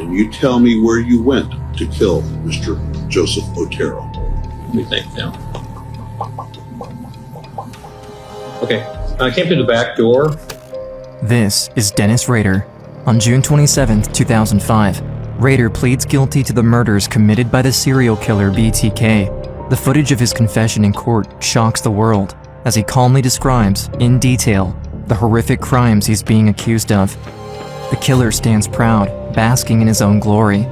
and you tell me where you went to kill Mr. Joseph Otero. Let me think now. Okay, I came through the back door. This is Dennis Rader. On June 27, 2005, Rader pleads guilty to the murders committed by the serial killer BTK. The footage of his confession in court shocks the world as he calmly describes, in detail, the horrific crimes he's being accused of. The killer stands proud, basking in his own glory.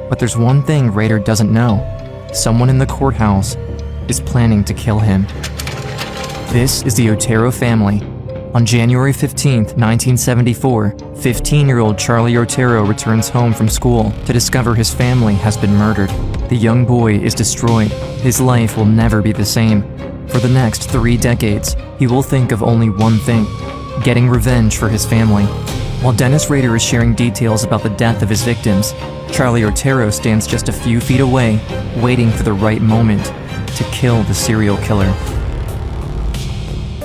But there's one thing Rader doesn't know. Someone in the courthouse is planning to kill him. This is the Otero family. On January 15, 1974, 15-year-old Charlie Otero returns home from school to discover his family has been murdered. The young boy is destroyed. His life will never be the same. For the next 3 decades, he will think of only one thing: getting revenge for his family. While Dennis Rader is sharing details about the death of his victims, Charlie Otero stands just a few feet away, waiting for the right moment to kill the serial killer.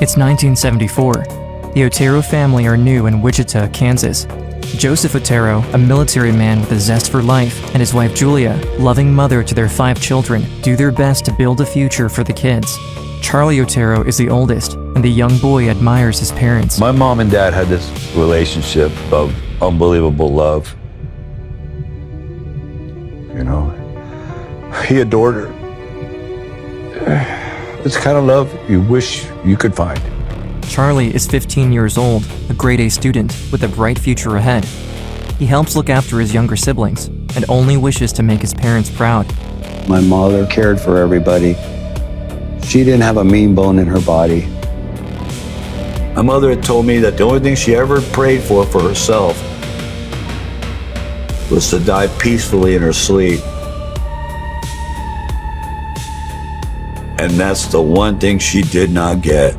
It's 1974. The Otero family are new in Wichita, Kansas. Joseph Otero, a military man with a zest for life, and his wife Julia, loving mother to their 5 children, do their best to build a future for the kids. Charlie Otero is the oldest, and the young boy admires his parents. My mom and dad had this relationship of unbelievable love. You know, he adored her. It's the kind of love you wish you could find. Charlie is 15 years old, a grade A student with a bright future ahead. He helps look after his younger siblings and only wishes to make his parents proud. My mother cared for everybody. She didn't have a mean bone in her body. My mother had told me that the only thing she ever prayed for herself was to die peacefully in her sleep. And that's the one thing she did not get.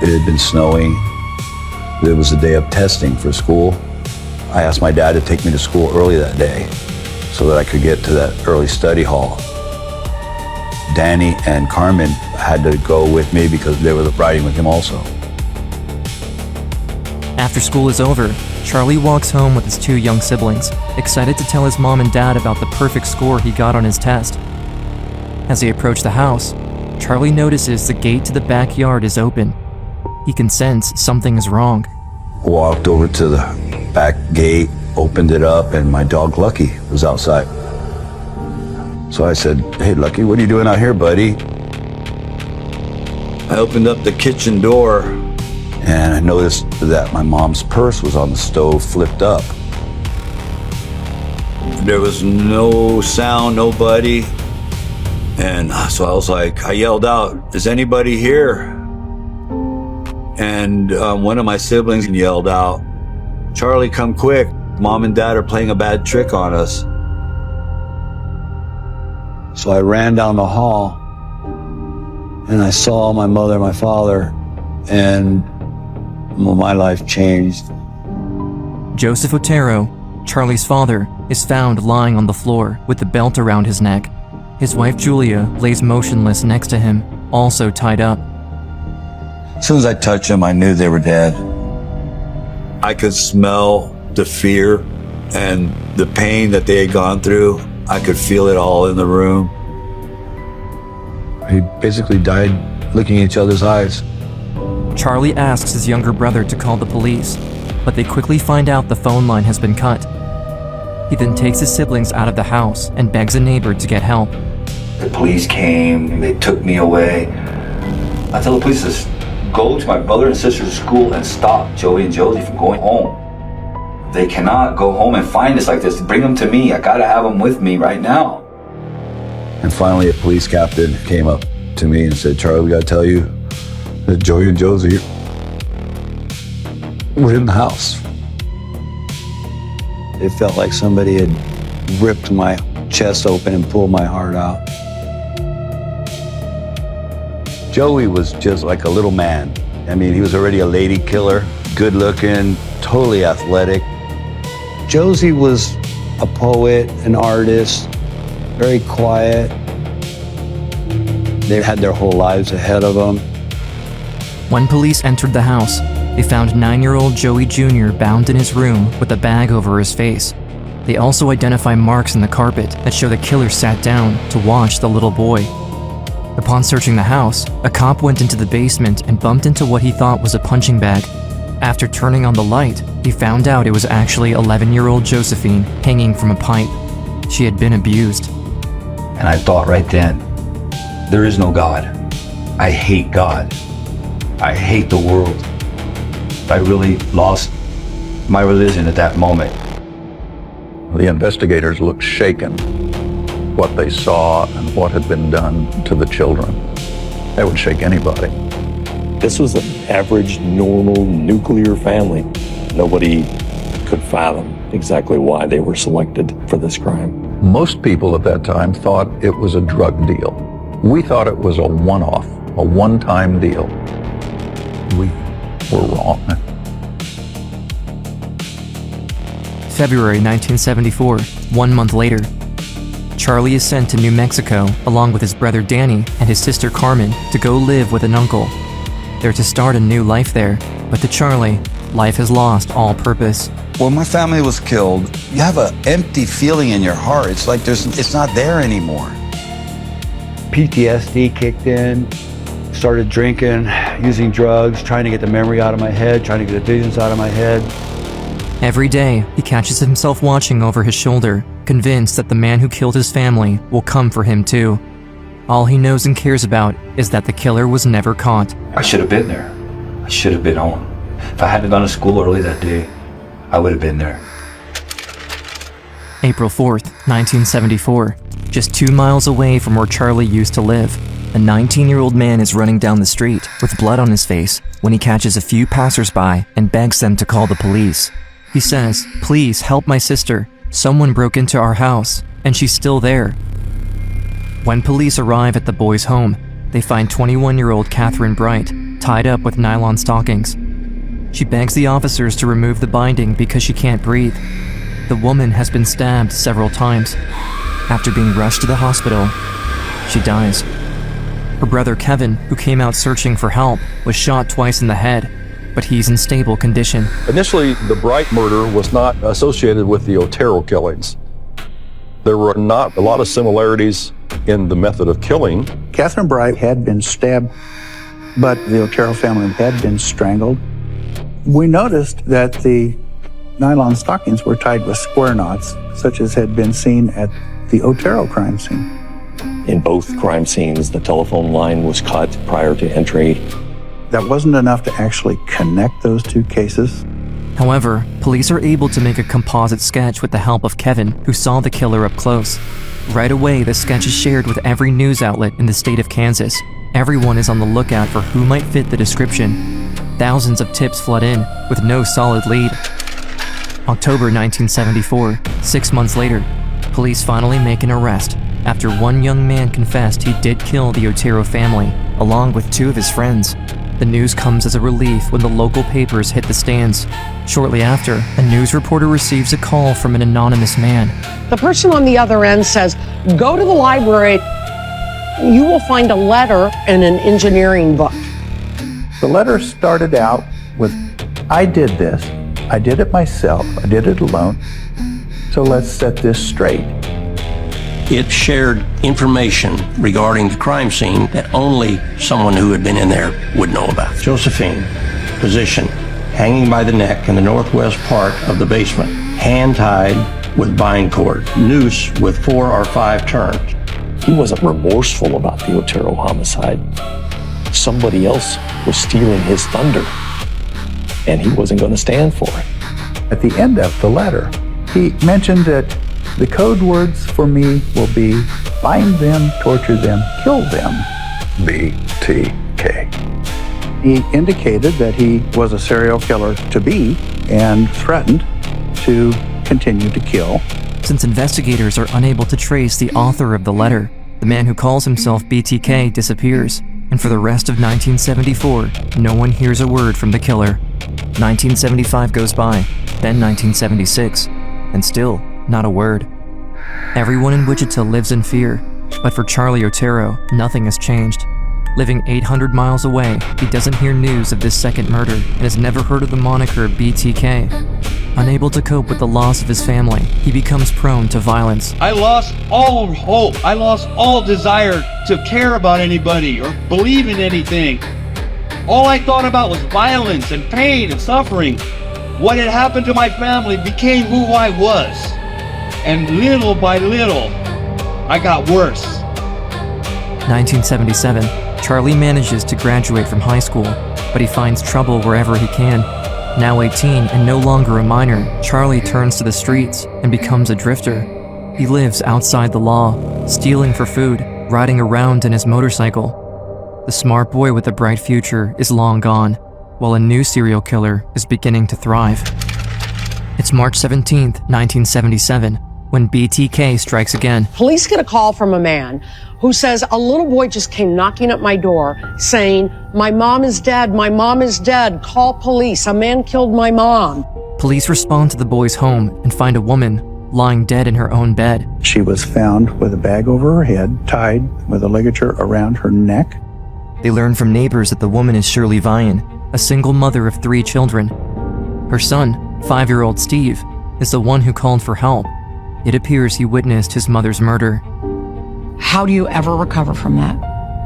It had been snowing. It was the day of testing for school. I asked my dad to take me to school early that day so that I could get to that early study hall. Danny and Carmen had to go with me because they were riding with him also. After school is over, Charlie walks home with his 2 young siblings, excited to tell his mom and dad about the perfect score he got on his test. As they approach the house, Charlie notices the gate to the backyard is open. He can sense something is wrong. Walked over to the back gate, opened it up, and my dog Lucky was outside. So I said, "Hey Lucky, what are you doing out here, buddy?" I opened up the kitchen door and I noticed that my mom's purse was on the stove, flipped up. There was no sound, nobody. And so I was like, I yelled out, "Is anybody here?" And one of my siblings yelled out, "Charlie, come quick. Mom and Dad are playing a bad trick on us." So I ran down the hall and I saw my mother and my father, and my life changed. Joseph Otero, Charlie's father, is found lying on the floor with the belt around his neck. His wife Julia lays motionless next to him, also tied up. As soon as I touched them, I knew they were dead. I could smell the fear and the pain that they had gone through. I could feel it all in the room. He basically died looking at each other's eyes. Charlie asks his younger brother to call the police, but they quickly find out the phone line has been cut. He then takes his siblings out of the house and begs a neighbor to get help. The police came and they took me away. I tell the police to go to my brother and sister's school and stop Joey and Josie from going home. They cannot go home and find us like this. Bring them to me. I gotta have them with me right now. And finally, a police captain came up to me and said, "Charlie, we gotta tell you that Joey and Josie were in the house." It felt like somebody had ripped my chest open and pulled my heart out. Joey was just like a little man. I mean, he was already a lady killer, good looking, totally athletic. Josie was a poet, an artist, very quiet. They had their whole lives ahead of them. When police entered the house, They found 9-year-old Joey Jr. bound in his room with a bag over his face. They also identify marks in the carpet that show the killer sat down to watch the little boy. Upon searching the house, a cop went into the basement and bumped into what he thought was a punching bag. After turning on the light, he found out it was actually 11-year-old Josephine hanging from a pipe. She had been abused. And I thought right then, there is no God. I hate God. I hate the world. I really lost my religion at that moment. The investigators looked shaken. What they saw and what had been done to the children. That would shake anybody. This was an average, normal, nuclear family. Nobody could fathom exactly why they were selected for this crime. Most people at that time thought it was a drug deal. We thought it was a one-off, a one-time deal. We were wrong. February 1974, 1 month later. Charlie is sent to New Mexico along with his brother Danny and his sister Carmen to go live with an uncle. They're to start a new life there, but to Charlie, life has lost all purpose. When my family was killed, you have an empty feeling in your heart. It's like it's not there anymore. PTSD kicked in, started drinking, using drugs, trying to get the memory out of my head, trying to get the visions out of my head. Every day, he catches himself watching over his shoulder, convinced that the man who killed his family will come for him too. All he knows and cares about is that the killer was never caught. I should have been there. I should have been home. If I hadn't gone to school early that day, I would have been there. April 4th, 1974. Just 2 miles away from where Charlie used to live, a 19-year-old man is running down the street with blood on his face when he catches a few passersby and begs them to call the police. He says, "Please help my sister. Someone broke into our house, and she's still there." When police arrive at the boy's home, they find 21-year-old Catherine Bright tied up with nylon stockings. She begs the officers to remove the binding because she can't breathe. The woman has been stabbed several times. After being rushed to the hospital, she dies. Her brother Kevin, who came out searching for help, was shot twice in the head, but he's in stable condition. Initially, the Bright murder was not associated with the Otero killings. There were not a lot of similarities in the method of killing. Catherine Bright had been stabbed, but the Otero family had been strangled. We noticed that the nylon stockings were tied with square knots, such as had been seen at the Otero crime scene. In both crime scenes, the telephone line was cut prior to entry. That wasn't enough to actually connect those two cases. However, police are able to make a composite sketch with the help of Kevin, who saw the killer up close. Right away, the sketch is shared with every news outlet in the state of Kansas. Everyone is on the lookout for who might fit the description. Thousands of tips flood in, with no solid lead. October 1974, 6 months later, police finally make an arrest after one young man confessed he did kill the Otero family, along with 2 of his friends. The news comes as a relief when the local papers hit the stands. Shortly after, a news reporter receives a call from an anonymous man. The person on the other end says, "Go to the library, you will find a letter and an engineering book." The letter started out with, "I did this. I did it myself. I did it alone. So let's set this straight." It shared information regarding the crime scene that only someone who had been in there would know about. Josephine, position, hanging by the neck in the northwest part of the basement, hand-tied with bind cord, noose with 4 or 5 turns. He wasn't remorseful about the Otero homicide. Somebody else was stealing his thunder, and he wasn't going to stand for it. At the end of the letter, he mentioned that the code words for me will be bind them, torture them, kill them. BTK. He indicated that he was a serial killer to be and threatened to continue to kill. Since investigators are unable to trace the author of the letter, the man who calls himself BTK disappears, and for the rest of 1974, no one hears a word from the killer. 1975 goes by, then 1976, and still not a word. Everyone in Wichita lives in fear, but for Charlie Otero, nothing has changed. Living 800 miles away, he doesn't hear news of this second murder and has never heard of the moniker BTK. Unable to cope with the loss of his family, he becomes prone to violence. I lost all hope. I lost all desire to care about anybody or believe in anything. All I thought about was violence and pain and suffering. What had happened to my family became who I was. And little by little, I got worse. 1977, Charlie manages to graduate from high school, but he finds trouble wherever he can. Now 18 and no longer a minor, Charlie turns to the streets and becomes a drifter. He lives outside the law, stealing for food, riding around in his motorcycle. The smart boy with a bright future is long gone, while a new serial killer is beginning to thrive. It's March 17th, 1977, when BTK strikes again. Police get a call from a man who says a little boy just came knocking at my door saying, "My mom is dead, my mom is dead, call police, a man killed my mom." Police respond to the boy's home and find a woman lying dead in her own bed. She was found with a bag over her head, tied with a ligature around her neck. They learn from neighbors that the woman is Shirley Vian, a single mother of 3 children. Her son, 5-year-old Steve, is the one who called for help. It appears he witnessed his mother's murder. How do you ever recover from that?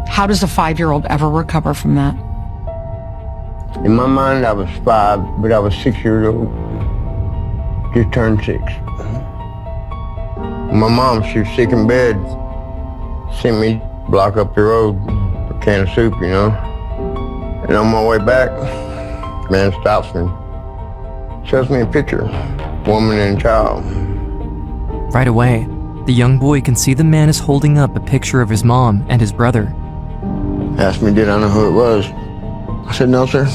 How does a 5-year-old ever recover from that? In my mind, I was 5, but I was 6 years old. Just turned 6. My mom, she was sick in bed. Sent me block up the road for a can of soup, you know. And on my way back, the man stops me. Shows me a picture, woman and child. Right away, the young boy can see the man is holding up a picture of his mom and his brother. Asked me, did I know who it was? I said, no, sir.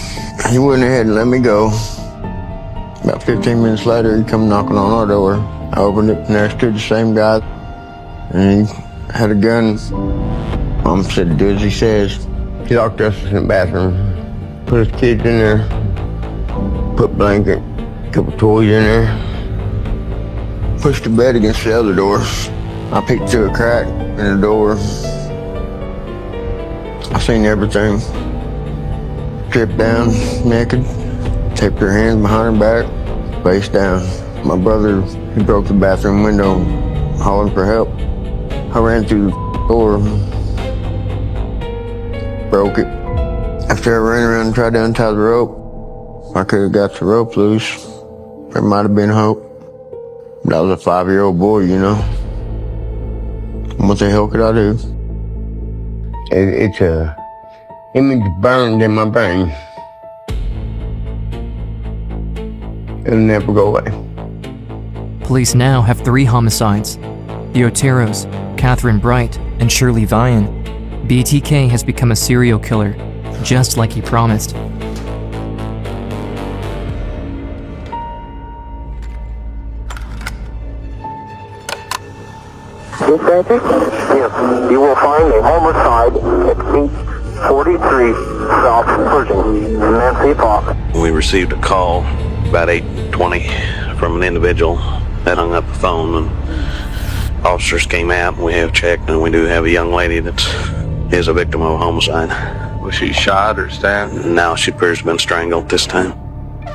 He went ahead and let me go. About 15 minutes later, he come knocking on our door. I opened it, and there stood the same guy, and he had a gun. Mom said, do as he says. He locked us in the bathroom, put his kids in there, put a blanket, a couple toys in there, pushed the bed against the other door. I peeked through a crack in the door. I seen everything. Stripped down, naked, taped her hands behind her back, face down. My brother, he broke the bathroom window, hollering for help. I ran through the door, broke it. After I ran around and tried to untie the rope, I could have got the rope loose. There might have been hope. But I was a 5-year-old boy, you know. What the hell could I do? It's a image burned in my brain. It'll never go away. Police now have 3 homicides. The Oteros, Catherine Bright, and Shirley Vian. BTK has become a serial killer, just like he promised. Yes, you will find a homicide at 843 South Pershing in Nancy Park. We received a call about 8:20 from an individual that hung up the phone, and officers came out and we have checked, and we do have a young lady that is a victim of a homicide. Was she shot or stabbed? No, she appears to have been strangled this time.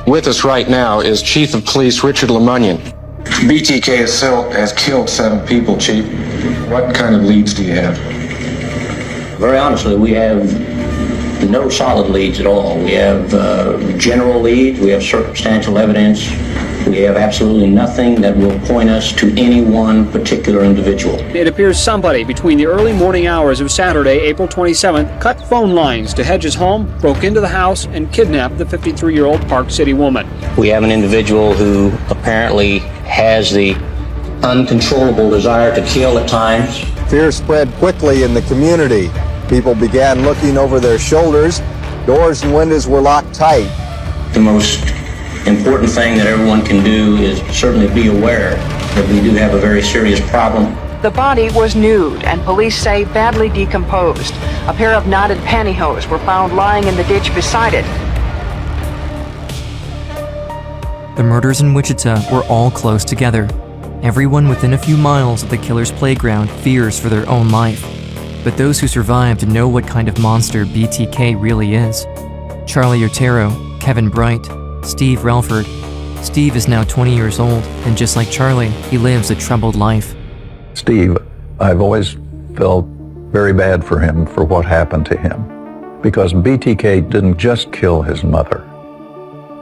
With us right now is Chief of Police Richard Lemunion. BTK has killed 7 people, Chief. What kind of leads do you have? Very honestly, we have no solid leads at all. We have general leads, we have circumstantial evidence, we have absolutely nothing that will point us to any one particular individual. It appears somebody between the early morning hours of Saturday, April 27th, cut phone lines to Hedges' home, broke into the house, and kidnapped the 53-year-old Park City woman. We have an individual who apparently has the uncontrollable desire to kill at times. Fear spread quickly in the community. People began looking over their shoulders. Doors and windows were locked tight. The most important thing that everyone can do is certainly be aware that we do have a very serious problem. The body was nude and police say badly decomposed. A pair of knotted pantyhose were found lying in the ditch beside it. The murders in Wichita were all close together. Everyone within a few miles of the killer's playground fears for their own life. but those who survived know what kind of monster BTK really is. Charlie Otero, Kevin Bright, Steve Relford. Steve is now 20 years old, and just like Charlie, he lives a troubled life. Steve, I've always felt very bad for him for what happened to him, because BTK didn't just kill his mother.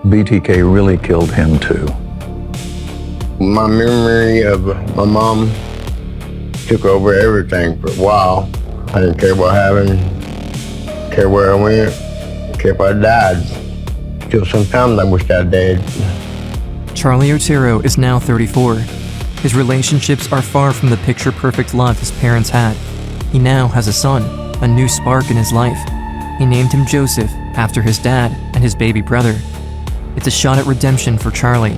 BTK really killed him too. My memory of my mom took over everything for a while. I didn't care what happened, care where I went, care if I died. Till sometimes I wished I did. Charlie Otero is now 34. His relationships are far from the picture-perfect love his parents had. He now has a son, a new spark in his life. He named him Joseph after his dad and his baby brother. It's a shot at redemption for Charlie,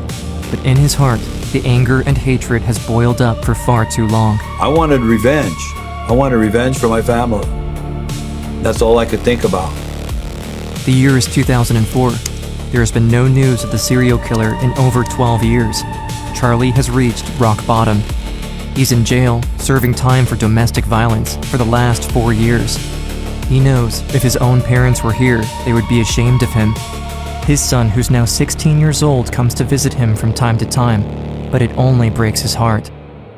but in his heart, the anger and hatred has boiled up for far too long. I wanted revenge. I wanted revenge for my family. That's all I could think about. The year is 2004. There has been no news of the serial killer in over 12 years. Charlie has reached rock bottom. He's in jail, serving time for domestic violence for the last 4 years. He knows if his own parents were here, they would be ashamed of him. His son, who's now 16 years old, comes to visit him from time to time, but it only breaks his heart.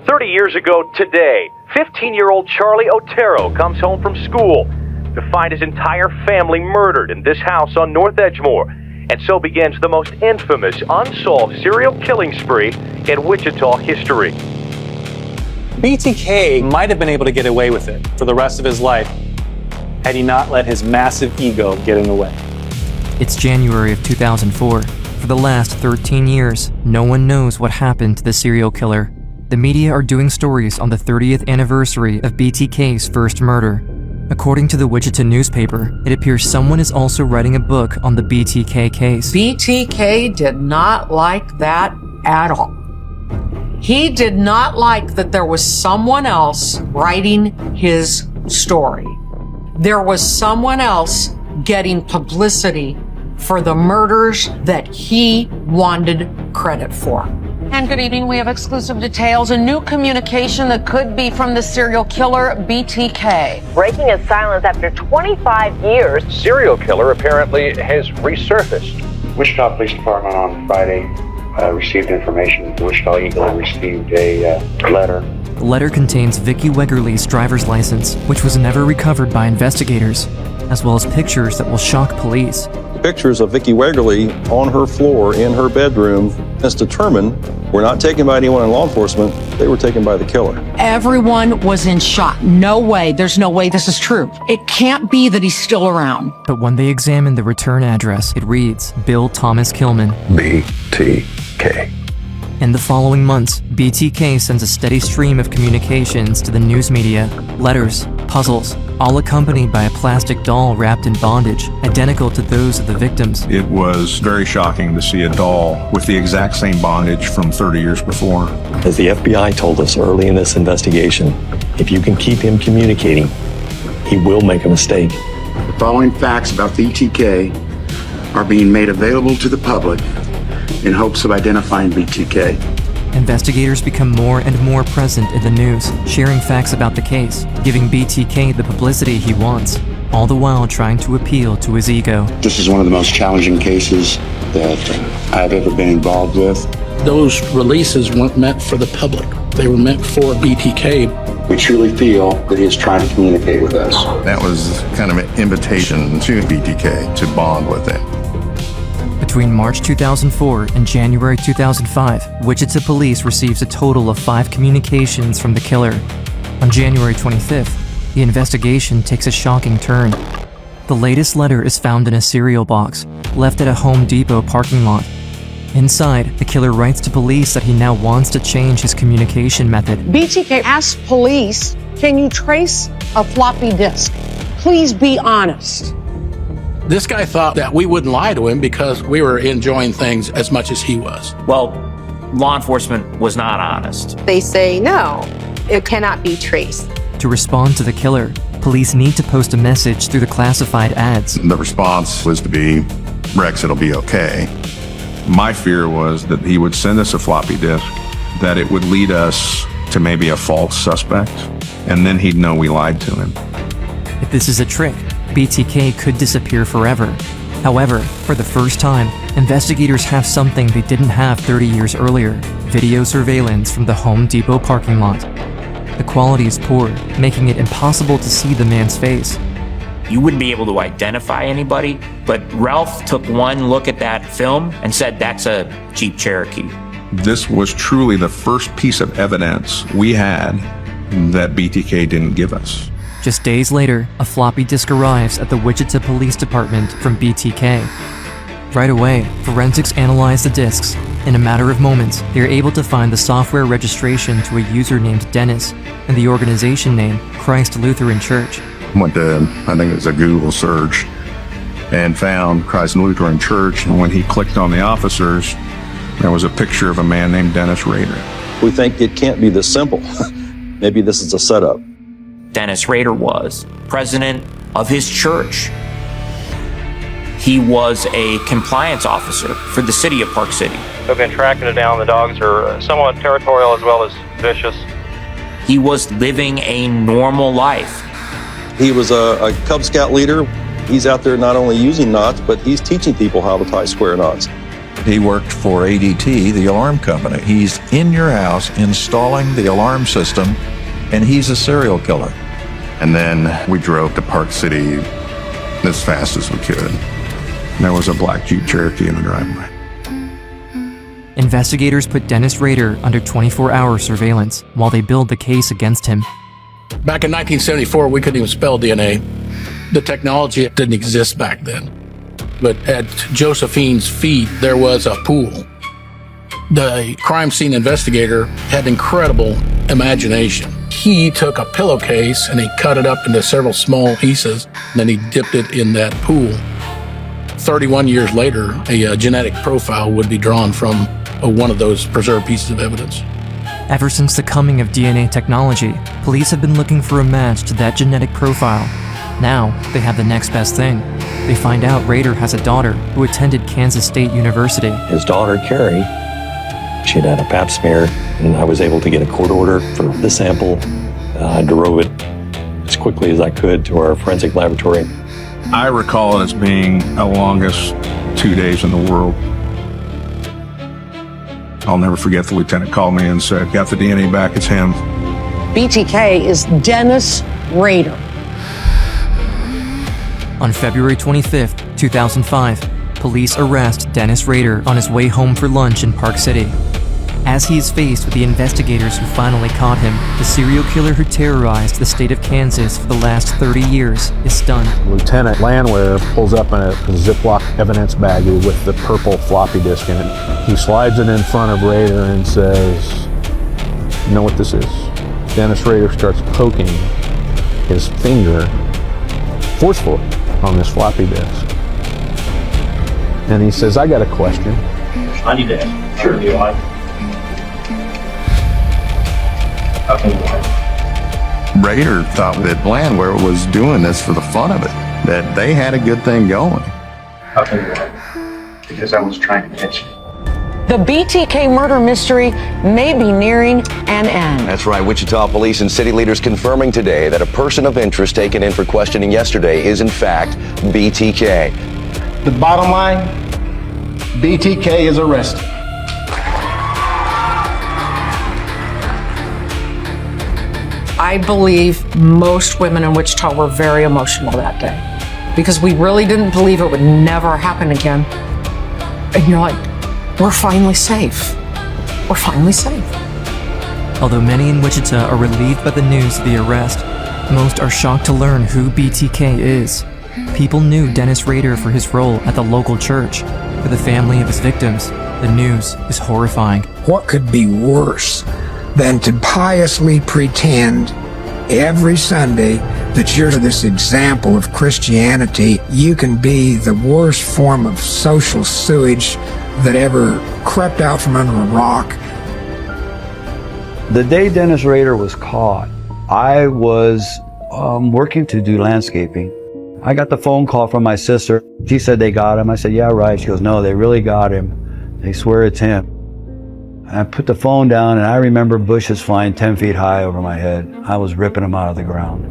30 years ago today, 15-year-old Charlie Otero comes home from school to find his entire family murdered in this house on North Edgemore. And so begins the most infamous unsolved serial killing spree in Wichita history. BTK might have been able to get away with it for the rest of his life had he not let his massive ego get in the way. It's January of 2004. For the last 13 years, no one knows what happened to the serial killer. The media are doing stories on the 30th anniversary of BTK's first murder. According to the Wichita newspaper, it appears someone is also writing a book on the BTK case. BTK did not like that at all. He did not like that there was someone else writing his story. There was someone else getting publicity for the murders that he wanted credit for. And good evening. We have exclusive details. A new communication that could be from the serial killer BTK. Breaking his silence after 25 years. Serial killer apparently has resurfaced. Wichita Police Department on Friday received information. The Wichita Eagle received a letter. The letter contains Vicky Wegerle's driver's license, which was never recovered by investigators, as well as pictures that will shock police. Pictures of Vicky Wegerle on her floor in her bedroom is determined were not taken by anyone in law enforcement. They were taken by the killer. Everyone was in shock. No way. There's no way this is true. It can't be that he's still around. But when they examine the return address, it reads Bill Thomas Kilman. BTK. In the following months, BTK sends a steady stream of communications to the news media, letters, puzzles, all accompanied by a plastic doll wrapped in bondage, identical to those of the victims. It was very shocking to see a doll with the exact same bondage from 30 years before. As the FBI told us early in this investigation, if you can keep him communicating, he will make a mistake. The following facts about BTK are being made available to the public in hopes of identifying BTK. Investigators become more and more present in the news, sharing facts about the case, giving BTK the publicity he wants, all the while trying to appeal to his ego. This is one of the most challenging cases that I've ever been involved with. Those releases weren't meant for the public. They were meant for BTK. We truly feel that he is trying to communicate with us. That was kind of an invitation to BTK to bond with him. Between March 2004 and January 2005, Wichita police receives a total of 5 communications from the killer. On January 25th, the investigation takes a shocking turn. The latest letter is found in a cereal box, left at a Home Depot parking lot. Inside, the killer writes to police that he now wants to change his communication method. BTK asked police, can you trace a floppy disk? Please be honest. This guy thought that we wouldn't lie to him because we were enjoying things as much as he was. Well, law enforcement was not honest. They say, no, it cannot be traced. To respond to the killer, police need to post a message through the classified ads. The response was to be, Rex, it'll be okay. My fear was that he would send us a floppy disk, that it would lead us to maybe a false suspect, and then he'd know we lied to him. If this is a trick, BTK could disappear forever. However, for the first time, investigators have something they didn't have 30 years earlier: video surveillance from the Home Depot parking lot. The quality is poor, making it impossible to see the man's face. You wouldn't be able to identify anybody, but Ralph took one look at that film and said that's a Jeep Cherokee. This was truly the first piece of evidence we had that BTK didn't give us. Just days later, a floppy disk arrives at the Wichita Police Department from BTK. Right away, forensics analyze the disks. In a matter of moments, they are able to find the software registration to a user named Dennis and the organization name Christ Lutheran Church. Went to, I think it was a Google search, and found Christ Lutheran Church, and when he clicked on the officers, there was a picture of a man named Dennis Rader. We think it can't be this simple. Maybe this is a setup. Dennis Rader was president of his church. He was a compliance officer for the city of Park City. We've been tracking it down. The dogs are somewhat territorial as well as vicious. He was living a normal life. He was a Cub Scout leader. He's out there not only using knots, but he's teaching people how to tie square knots. He worked for ADT, the alarm company. He's in your house installing the alarm system, and he's a serial killer. And then we drove to Park City as fast as we could. There was a black Jeep Cherokee in the driveway. Investigators put Dennis Rader under 24-hour surveillance while they build the case against him. Back in 1974, we couldn't even spell DNA. The technology didn't exist back then. But at Josephine's feet, there was a pool. The crime scene investigator had incredible imagination. He took a pillowcase and he cut it up into several small pieces, and then he dipped it in that pool. 31 years later, a genetic profile would be drawn from one of those preserved pieces of evidence. Ever since the coming of DNA technology, police have been looking for a match to that genetic profile. Now, they have the next best thing. They find out Rader has a daughter who attended Kansas State University. His daughter, Carrie, she'd had a pap smear, and I was able to get a court order for the sample. I drove it as quickly as I could to our forensic laboratory. I recall it as being the longest 2 days in the world. I'll never forget the lieutenant called me and said, "Got the DNA back, it's him." BTK is Dennis Rader. On February 25th, 2005, police arrest Dennis Rader on his way home for lunch in Park City. As he is faced with the investigators who finally caught him, the serial killer who terrorized the state of Kansas for the last 30 years is stunned. Lieutenant Landwehr pulls up in a Ziploc evidence baggie with the purple floppy disk in it. He slides it in front of Rader and says, "You know what this is?" Dennis Rader starts poking his finger forcefully on this floppy disk. And he says, "I got a question." I need to ask. Sure, do you like? Rader thought that Landwehr was doing this for the fun of it, that they had a good thing going. I'll tell you why. Because I was trying to catch you. The BTK murder mystery may be nearing an end. That's right. Wichita police and city leaders confirming today that a person of interest taken in for questioning yesterday is in fact BTK. The bottom line, BTK is arrested. I believe most women in Wichita were very emotional that day because we really didn't believe it would never happen again. And you're like, we're finally safe. We're finally safe. Although many in Wichita are relieved by the news of the arrest, most are shocked to learn who BTK is. People knew Dennis Rader for his role at the local church. For the family of his victims, the news is horrifying. What could be worse than to piously pretend every Sunday that you're this example of Christianity? You can be the worst form of social sewage that ever crept out from under a rock. The day Dennis Rader was caught, I was working to do landscaping. I got the phone call from my sister. She said they got him. I said, "Yeah, right." She goes, "No, they really got him. They swear it's him." I put the phone down, and I remember bushes flying 10 feet high over my head. I was ripping them out of the ground.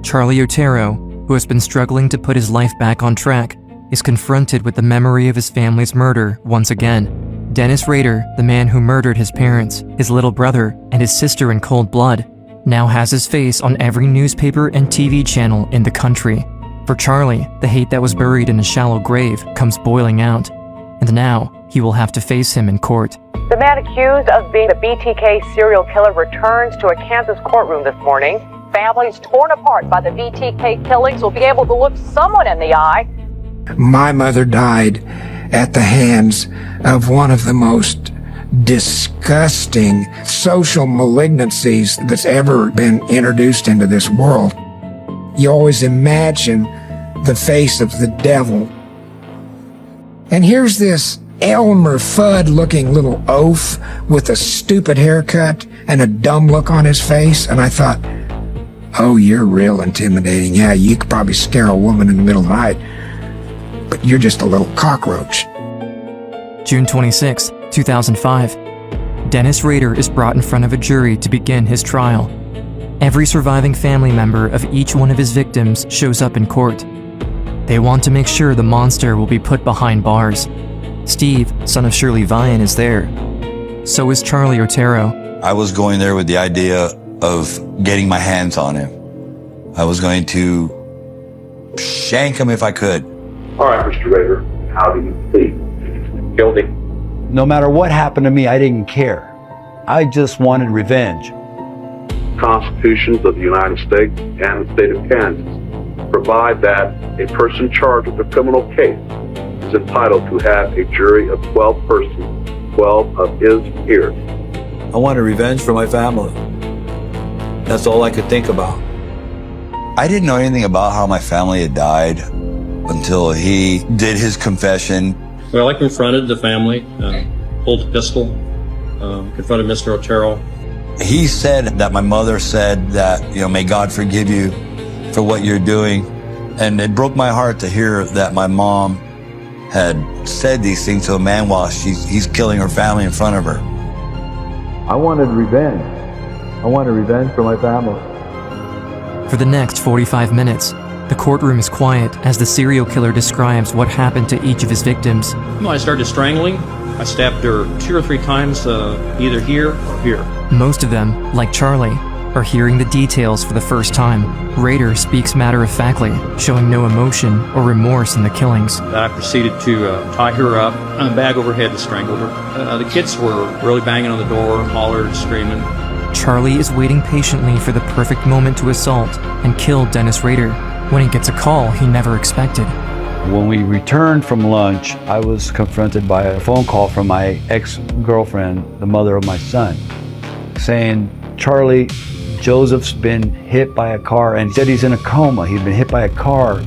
Charlie Otero, who has been struggling to put his life back on track, is confronted with the memory of his family's murder once again. Dennis Rader, the man who murdered his parents, his little brother, and his sister in cold blood, now has his face on every newspaper and TV channel in the country. For Charlie, the hate that was buried in a shallow grave comes boiling out, and now he will have to face him in court. The man accused of being the BTK serial killer returns to a Kansas courtroom this morning. Families torn apart by the BTK killings will be able to look someone in the eye. My mother died at the hands of one of the most disgusting social malignancies that's ever been introduced into this world. You always imagine the face of the devil. And here's this Elmer Fudd-looking little oaf with a stupid haircut and a dumb look on his face, and I thought, oh, you're real intimidating. Yeah, you could probably scare a woman in the middle of the night, but you're just a little cockroach. June 26, 2005. Dennis Rader is brought in front of a jury to begin his trial. Every surviving family member of each one of his victims shows up in court. They want to make sure the monster will be put behind bars. Steve, son of Shirley Vian, is there. So is Charlie Otero. I was going there with the idea of getting my hands on him. I was going to shank him if I could. All right, Mr. Rader, how do you plead? Guilty. No matter what happened to me, I didn't care. I just wanted revenge. Constitutions of the United States and the state of Kansas provide that a person charged with a criminal case is entitled to have a jury of 12 persons, 12 of his peers. I wanted revenge for my family. That's all I could think about. I didn't know anything about how my family had died until he did his confession. Well, I confronted the family, pulled a pistol, confronted Mr. Otero. He said that my mother said that, may God forgive you for what you're doing. And it broke my heart to hear that my mom had said these things to a man while he's killing her family in front of her. I wanted revenge. I wanted revenge for my family. For the next 45 minutes, the courtroom is quiet as the serial killer describes what happened to each of his victims. I started strangling. I stabbed her 2 or 3 times, either here or here. Most of them, like Charlie, are hearing the details for the first time. Rader speaks matter-of-factly, showing no emotion or remorse in the killings. I proceeded to tie her up on a bag over her head and strangled her. The kids were really banging on the door, hollered, screaming. Charlie is waiting patiently for the perfect moment to assault and kill Dennis Rader when he gets a call he never expected. When we returned from lunch, I was confronted by a phone call from my ex-girlfriend, the mother of my son, saying, Charlie, Joseph's been hit by a car, and he said he's in a coma. He's been hit by a car.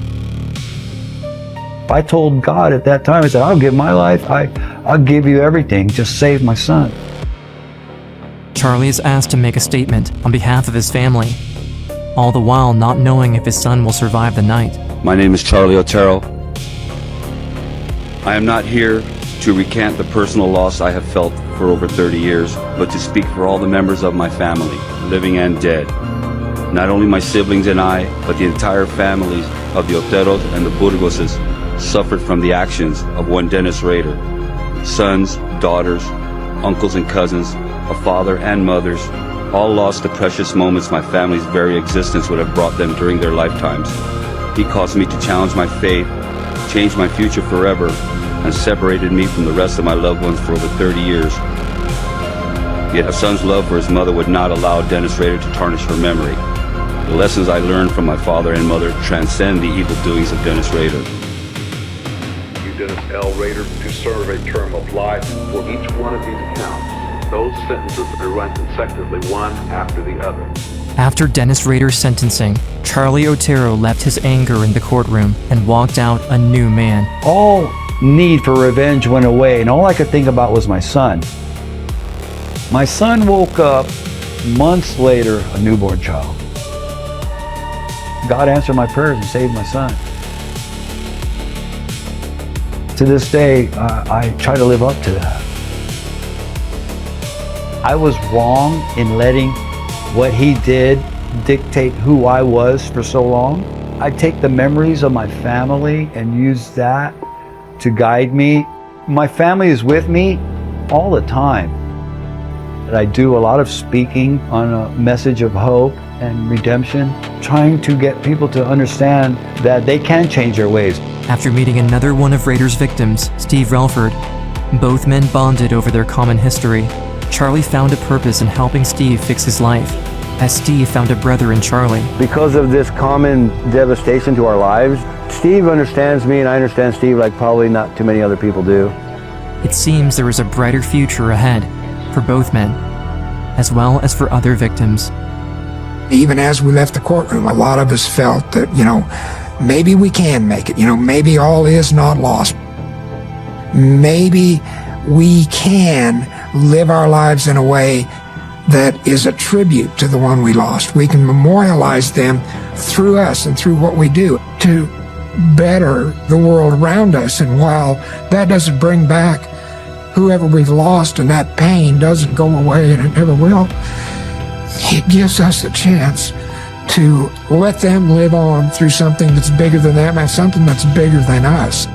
I told God at that time, I said, I'll give my life. I'll give you everything. Just save my son. Charlie is asked to make a statement on behalf of his family, all the while not knowing if his son will survive the night. My name is Charlie Otero. I am not here to recant the personal loss I have felt for over 30 years, but to speak for all the members of my family, living and dead. Not only my siblings and I, but the entire families of the Oteros and the Burgoses suffered from the actions of one Dennis Rader. Sons, daughters, uncles and cousins, a father and mothers, all lost the precious moments my family's very existence would have brought them during their lifetimes. He caused me to challenge my faith, changed my future forever, and separated me from the rest of my loved ones for over 30 years. Yet a son's love for his mother would not allow Dennis Rader to tarnish her memory. The lessons I learned from my father and mother transcend the evil doings of Dennis Rader. You, Dennis L. Rader, to serve a term of life for each one of these counts. Those sentences are run consecutively, one after the other. After Dennis Rader's sentencing, Charlie Otero left his anger in the courtroom and walked out a new man. All need for revenge went away, and all I could think about was my son. My son woke up months later, a newborn child. God answered my prayers and saved my son. To this day, I try to live up to that. I was wrong in letting what he did dictate who I was for so long. I take the memories of my family and use that to guide me. My family is with me all the time. I do a lot of speaking on a message of hope and redemption, trying to get people to understand that they can change their ways. After meeting another one of Rader's victims, Steve Relford, both men bonded over their common history. Charlie found a purpose in helping Steve fix his life, as Steve found a brother in Charlie. Because of this common devastation to our lives, Steve understands me and I understand Steve like probably not too many other people do. It seems there is a brighter future ahead for both men, as well as for other victims. Even as we left the courtroom, a lot of us felt that, maybe we can make it. Maybe all is not lost. Maybe we can live our lives in a way that is a tribute to the one we lost. We can memorialize them through us and through what we do to better the world around us. And while that doesn't bring back whoever we've lost and that pain doesn't go away and it never will, it gives us a chance to let them live on through something that's bigger than them and something that's bigger than us.